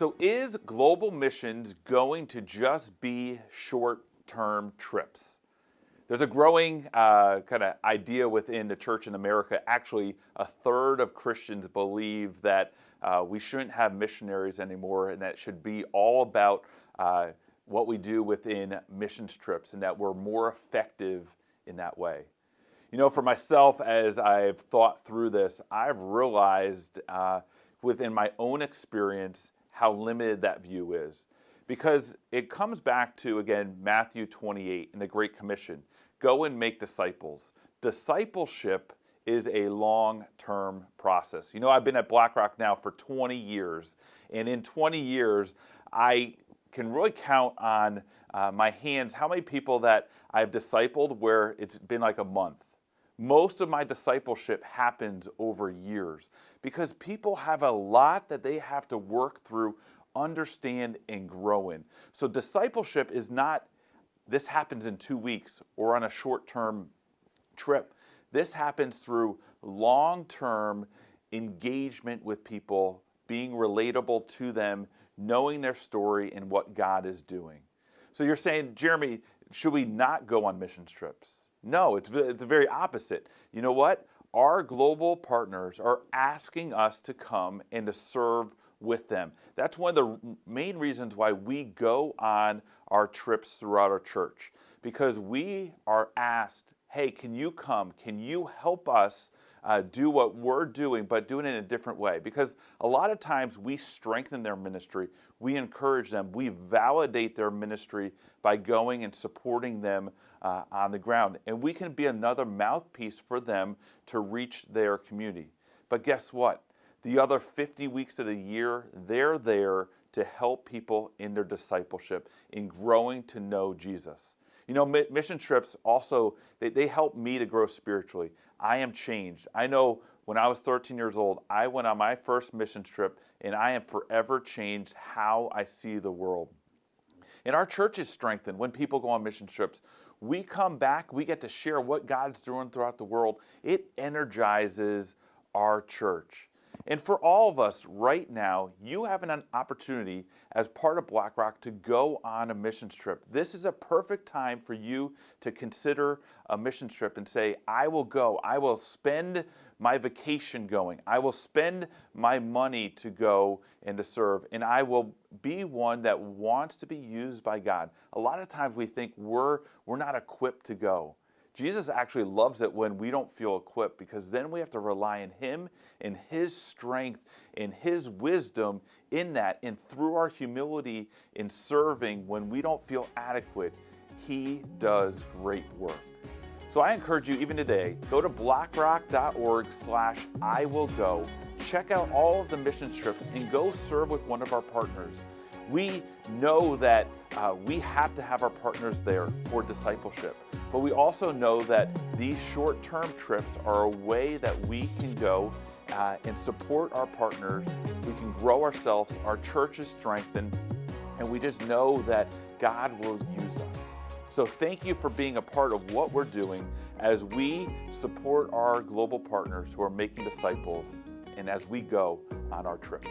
So is global missions going to just be short-term trips? There's a growing kind of idea within the church in America. Actually, a third of Christians believe that we shouldn't have missionaries anymore, and that should be all about what we do within missions trips, and that we're more effective in that way. You know, for myself, as I've thought through this, I've realized within my own experience how limited that view is. Because it comes back to, again, Matthew 28 and the Great Commission. Go and make disciples. Discipleship is a long-term process. You know, I've been at BlackRock now for 20 years. And in 20 years, I can really count on my hands how many people that I've discipled where it's been like a month. Most of my discipleship happens over years because people have a lot that they have to work through, understand, and grow in. So discipleship is not, this happens in 2 weeks or on a short-term trip. This happens through long-term engagement with people, being relatable to them, knowing their story and what God is doing. So you're saying, Jeremy, should we not go on missions trips? No, it's the very opposite. You know what? Our global partners are asking us to come and to serve with them. That's one of the main reasons why we go on our trips throughout our church, because we are asked, hey, can you come? Can you help us do what we're doing, but doing it in a different way? Because a lot of times we strengthen their ministry, we encourage them, we validate their ministry by going and supporting them on the ground. And we can be another mouthpiece for them to reach their community. But guess what? The other 50 weeks of the year, they're there to help people in their discipleship, in growing to know Jesus. You know, mission trips also, they help me to grow spiritually. I am changed. I know when I was 13 years old, I went on my first mission trip, and I am forever changed how I see the world. And our church is strengthened when people go on mission trips. We come back, we get to share what God's doing throughout the world. It energizes our church. And for all of us right now, you have an opportunity as part of BlackRock to go on a missions trip. This is a perfect time for you to consider a missions trip and say, I will go. I will spend my vacation going. I will spend my money to go and to serve. And I will be one that wants to be used by God. A lot of times we think we're not equipped to go. Jesus actually loves it when we don't feel equipped, because then we have to rely on Him and His strength and His wisdom in that. And through our humility in serving when we don't feel adequate, He does great work. So I encourage you even today, go to blackrock.org/IWillGo. Check out all of the mission trips and go serve with one of our partners. We know that we have to have our partners there for discipleship. But we also know that these short-term trips are a way that we can go and support our partners. We can grow ourselves, our church is strengthened, and we just know that God will use us. So thank you for being a part of what we're doing as we support our global partners who are making disciples and as we go on our trips.